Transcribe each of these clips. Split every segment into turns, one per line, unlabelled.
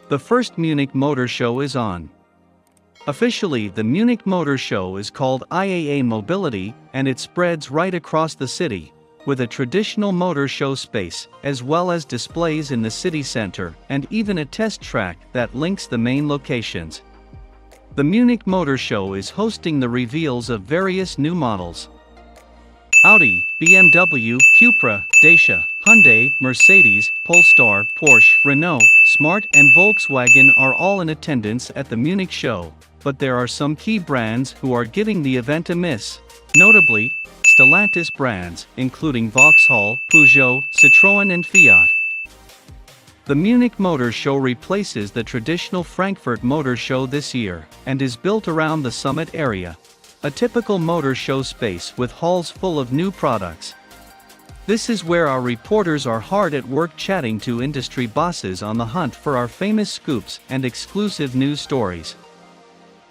The first Munich Motor Show is on. Officially, the Munich Motor Show is called IAA Mobility, and it spreads right across the city, with a traditional motor show space, as well as displays in the city center, and even a test track that links the main locations. The Munich Motor Show is hosting the reveals of various new models. Audi, BMW, Cupra, Dacia, Hyundai, Mercedes, Polestar, Porsche, Renault, Smart and Volkswagen are all in attendance at the Munich show, but there are some key brands who are giving the event a miss, notably, Stellantis brands, including Vauxhall, Peugeot, Citroën and Fiat. The Munich Motor Show replaces the traditional Frankfurt Motor Show this year, and is built around the summit area, a typical motor show space with halls full of new products. This is where our reporters are hard at work chatting to industry bosses on the hunt for our famous scoops and exclusive news stories.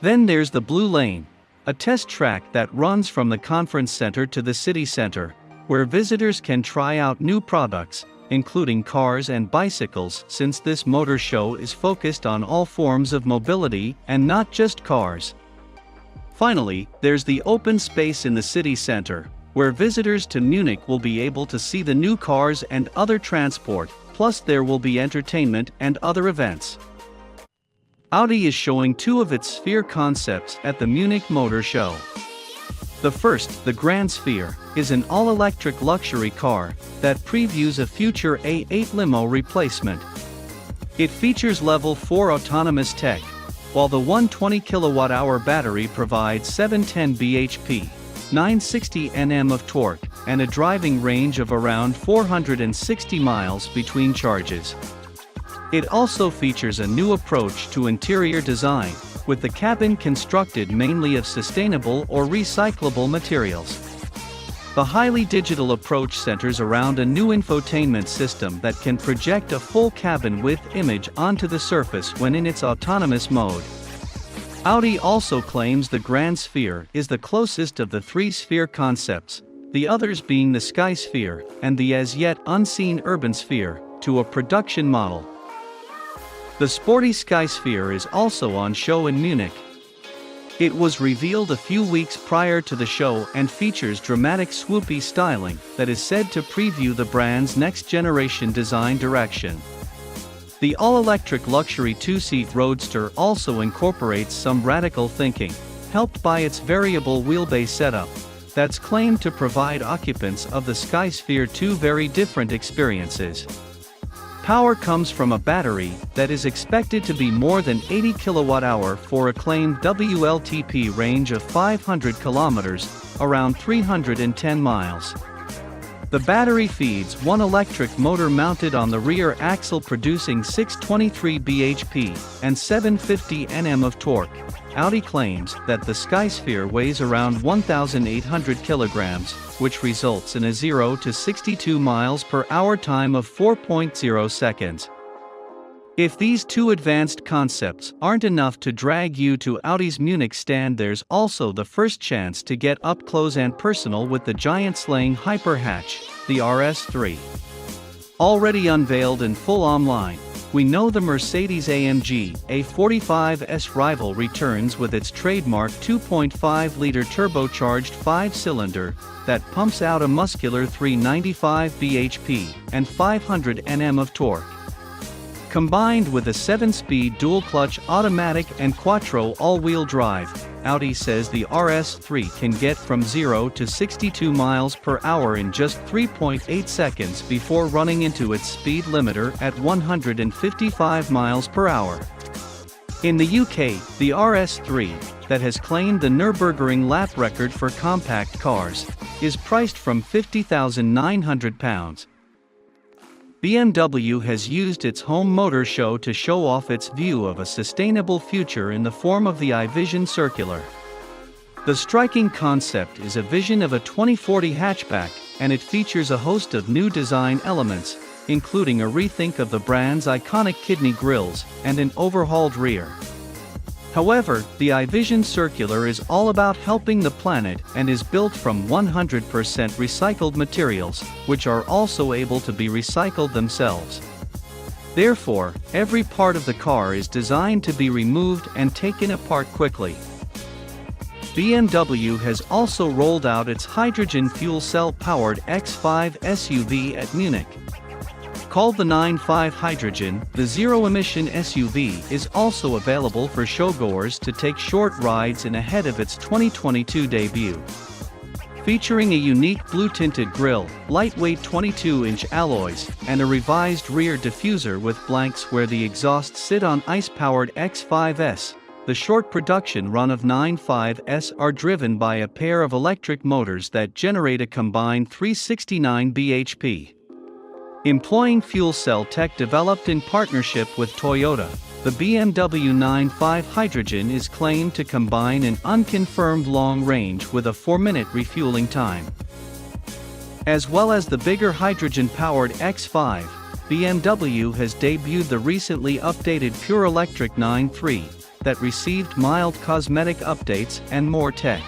Then there's the Blue Lane, a test track that runs from the conference center to the city center, where visitors can try out new products, including cars and bicycles, since this motor show is focused on all forms of mobility and not just cars. Finally, there's the open space in the city center, where visitors to Munich will be able to see the new cars and other transport, plus there will be entertainment and other events. Audi is showing two of its Sphere concepts at the Munich Motor Show. The first, the Grand Sphere, is an all-electric luxury car that previews a future A8 limo replacement. It features level 4 autonomous tech, while the 120 kWh battery provides 710 bhp, 960 Nm of torque, and a driving range of around 460 miles between charges. It also features a new approach to interior design, with the cabin constructed mainly of sustainable or recyclable materials. The highly digital approach centers around a new infotainment system that can project a full cabin-width image onto the surface when in its autonomous mode. Audi also claims the Grand Sphere is the closest of the three Sphere concepts, the others being the Sky Sphere and the as-yet unseen Urban Sphere, to a production model. The sporty Sky Sphere is also on show in Munich. It was revealed a few weeks prior to the show and features dramatic swoopy styling that is said to preview the brand's next-generation design direction. The all-electric luxury two-seat roadster also incorporates some radical thinking, helped by its variable wheelbase setup, that's claimed to provide occupants of the Sky Sphere two very different experiences. Power comes from a battery that is expected to be more than 80 kWh for a claimed WLTP range of 500 km, around 310 miles. The battery feeds one electric motor mounted on the rear axle producing 623 bhp and 750 Nm of torque. Audi claims that the Sky Sphere weighs around 1,800 kilograms, which results in a 0 to 62 miles per hour time of 4.0 seconds. If these two advanced concepts aren't enough to drag you to Audi's Munich stand, there's also the first chance to get up close and personal with the giant-slaying hyperhatch, the RS3. Already unveiled in full online, we know the Mercedes-AMG A45S rival returns with its trademark 2.5-liter turbocharged 5-cylinder that pumps out a muscular 395 bhp and 500 Nm of torque. Combined with a 7-speed dual-clutch automatic and quattro all-wheel drive, Audi says the RS3 can get from 0 to 62 miles per hour in just 3.8 seconds before running into its speed limiter at 155 miles per hour. In the UK, the RS3, that has claimed the Nürburgring lap record for compact cars, is priced from £50,900. BMW has used its home motor show to show off its view of a sustainable future in the form of the iVision Circular. The striking concept is a vision of a 2040 hatchback, and it features a host of new design elements, including a rethink of the brand's iconic kidney grills and an overhauled rear. However, the iVision Circular is all about helping the planet and is built from 100% recycled materials, which are also able to be recycled themselves. Therefore, every part of the car is designed to be removed and taken apart quickly. BMW has also rolled out its hydrogen fuel cell-powered X5 SUV at Munich. Called the 9.5 Hydrogen, the zero-emission SUV is also available for showgoers to take short rides in ahead of its 2022 debut. Featuring a unique blue-tinted grille, lightweight 22-inch alloys, and a revised rear diffuser with blanks where the exhausts sit on ICE-powered X5S, the short production run of 9.5s are driven by a pair of electric motors that generate a combined 369 bhp. Employing fuel cell tech developed in partnership with Toyota, the BMW 9.5 Hydrogen is claimed to combine an unconfirmed long range with a 4-minute refueling time. As well as the bigger hydrogen-powered X5, BMW has debuted the recently updated pure electric 9.3 that received mild cosmetic updates and more tech.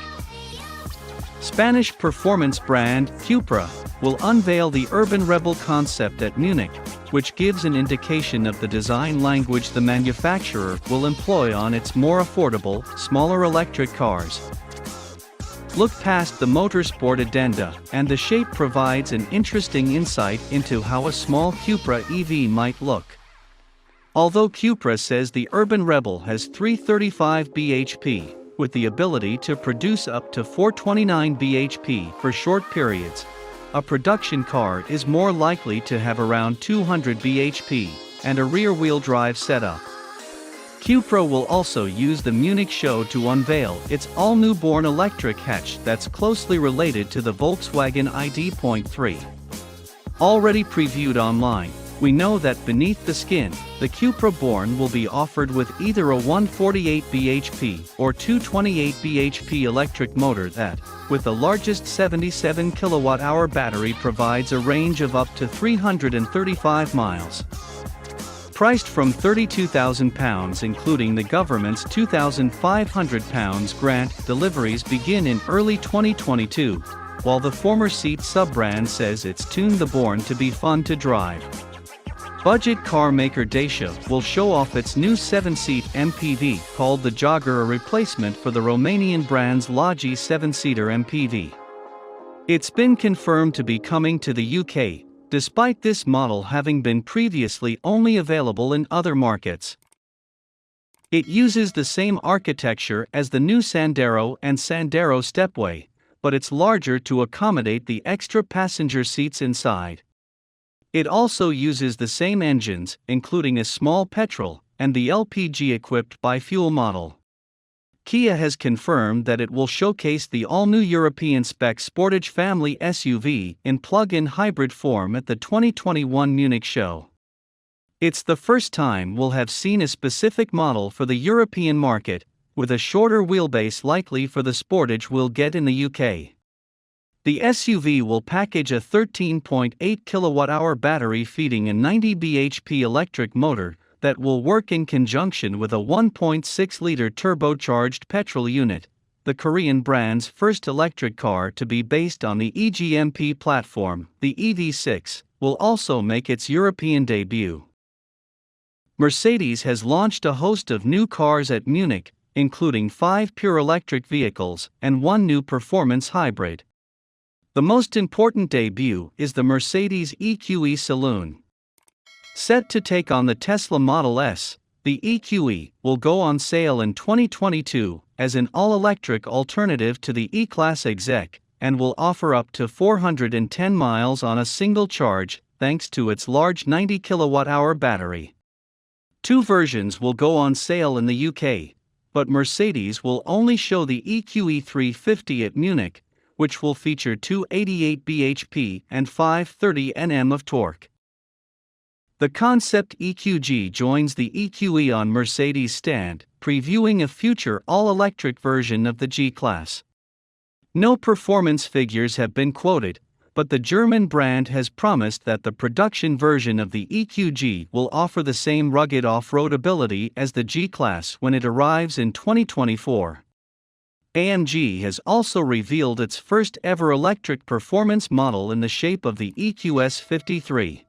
Spanish performance brand Cupra will unveil the Urban Rebel concept at Munich, which gives an indication of the design language the manufacturer will employ on its more affordable, smaller electric cars. Look past the motorsport addenda, and the shape provides an interesting insight into how a small Cupra EV might look. Although Cupra says the Urban Rebel has 335 bhp, with the ability to produce up to 429 bhp for short periods, a production car is more likely to have around 200 bhp and a rear-wheel drive setup. Cupra will also use the Munich show to unveil its all-new born electric hatch that's closely related to the Volkswagen ID.3. Already previewed online, we know that beneath the skin, the Cupra Born will be offered with either a 148 bhp or 228 bhp electric motor that, with the largest 77 kWh battery, provides a range of up to 335 miles. Priced from £32,000 including the government's £2,500 grant, deliveries begin in early 2022, while the former Seat sub-brand says it's tuned the Born to be fun to drive. Budget car maker Dacia will show off its new 7-seat MPV called the Jogger, a replacement for the Romanian brand's Logi 7-seater MPV. It's been confirmed to be coming to the UK, despite this model having been previously only available in other markets. It uses the same architecture as the new Sandero and Sandero Stepway, but it's larger to accommodate the extra passenger seats inside. It also uses the same engines, including a small petrol and the LPG-equipped bi-fuel model. Kia has confirmed that it will showcase the all-new European-spec Sportage family SUV in plug-in hybrid form at the 2021 Munich show. It's the first time we'll have seen a specific model for the European market, with a shorter wheelbase likely for the Sportage we'll get in the UK. The SUV will package a 13.8 kWh battery feeding a 90 bhp electric motor that will work in conjunction with a 1.6-liter turbocharged petrol unit, the Korean brand's first electric car to be based on the EGMP platform. The EV6 will also make its European debut. Mercedes has launched a host of new cars at Munich, including 5 pure electric vehicles and 1 new performance hybrid. The most important debut is the Mercedes EQE Saloon. Set to take on the Tesla Model S, the EQE will go on sale in 2022 as an all-electric alternative to the E-Class Exec, and will offer up to 410 miles on a single charge, thanks to its large 90 kWh battery. 2 versions will go on sale in the UK, but Mercedes will only show the EQE 350 at Munich, which will feature 288 bhp and 530 Nm of torque. The concept EQG joins the EQE on Mercedes' stand, previewing a future all-electric version of the G-Class. No performance figures have been quoted, but the German brand has promised that the production version of the EQG will offer the same rugged off-road ability as the G-Class when it arrives in 2024. AMG has also revealed its first-ever electric performance model in the shape of the EQS 53.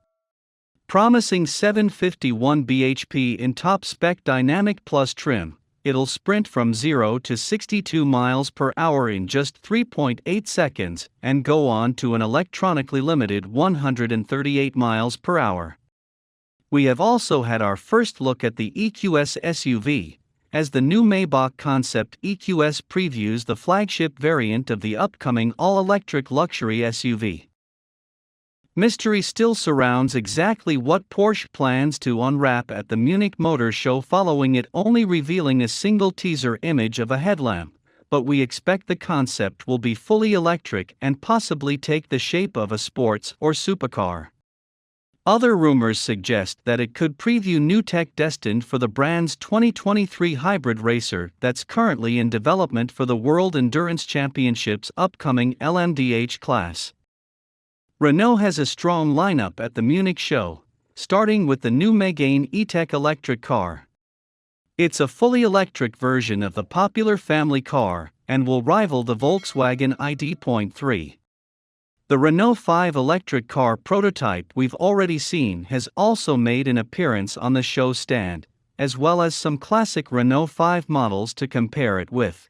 Promising 751 bhp in top-spec Dynamic Plus trim, it'll sprint from 0 to 62 miles per hour in just 3.8 seconds and go on to an electronically limited 138 miles per hour. We have also had our first look at the EQS SUV, as the new Maybach concept EQS previews the flagship variant of the upcoming all-electric luxury SUV. Mystery still surrounds exactly what Porsche plans to unwrap at the Munich Motor Show, following it only revealing a single teaser image of a headlamp, but we expect the concept will be fully electric and possibly take the shape of a sports or supercar. Other rumors suggest that it could preview new tech destined for the brand's 2023 hybrid racer that's currently in development for the World Endurance Championship's upcoming LMDH class. Renault has a strong lineup at the Munich show, starting with the new Megane E-Tech electric car. It's a fully electric version of the popular family car and will rival the Volkswagen ID.3. The Renault 5 electric car prototype we've already seen has also made an appearance on the show stand, as well as some classic Renault 5 models to compare it with.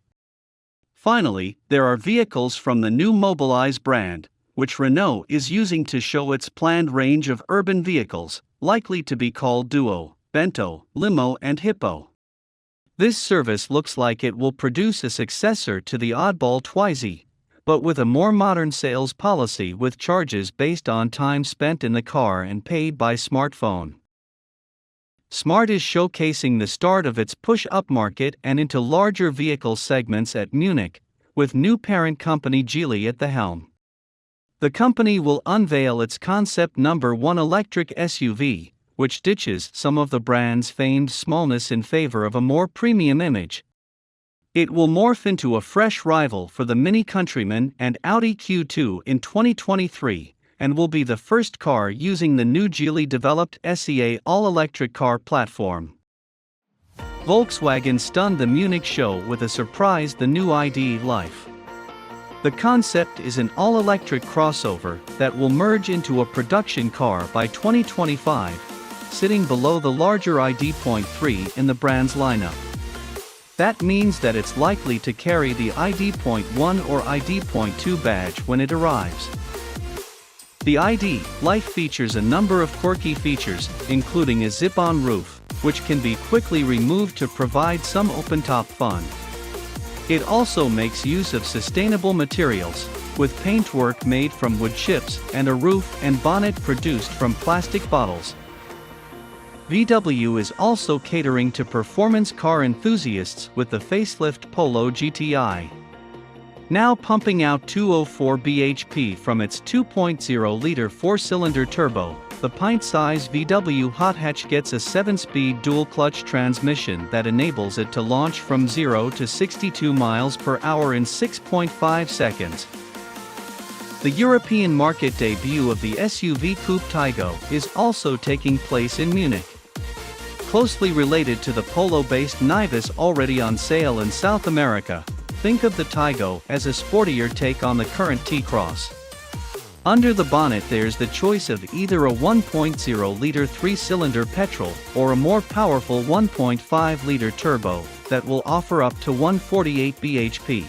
Finally, there are vehicles from the new Mobilize brand, which Renault is using to show its planned range of urban vehicles, likely to be called Duo, Bento, Limo and Hippo. This service looks like it will produce a successor to the oddball Twizy, but with a more modern sales policy with charges based on time spent in the car and paid by smartphone. Smart is showcasing the start of its push-up market and into larger vehicle segments at Munich, with new parent company Geely at the helm. The company will unveil its concept number 1 electric SUV, which ditches some of the brand's famed smallness in favor of a more premium image. It will morph into a fresh rival for the Mini Countryman and Audi Q2 in 2023, and will be the first car using the new Geely-developed SEA all-electric car platform. Volkswagen stunned the Munich show with a surprise: the new ID Life. The concept is an all-electric crossover that will merge into a production car by 2025, sitting below the larger ID.3 in the brand's lineup. That means that it's likely to carry the ID.1 or ID.2 badge when it arrives. The ID Life features a number of quirky features, including a zip-on roof, which can be quickly removed to provide some open-top fun. It also makes use of sustainable materials, with paintwork made from wood chips and a roof and bonnet produced from plastic bottles. VW is also catering to performance car enthusiasts with the facelift Polo GTI. Now pumping out 204 bhp from its 2.0-liter four-cylinder turbo, the pint-size VW hot hatch gets a 7-speed dual-clutch transmission that enables it to launch from 0 to 62 miles per hour in 6.5 seconds. The European market debut of the SUV coupe Taygo is also taking place in Munich. Closely related to the Polo-based Nivus already on sale in South America, think of the Taygo as a sportier take on the current T-Cross. Under the bonnet there's the choice of either a 1.0-liter 3-cylinder petrol or a more powerful 1.5-liter turbo that will offer up to 148 bhp.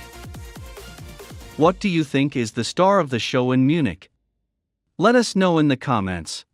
What do you think is the star of the show in Munich? Let us know in the comments.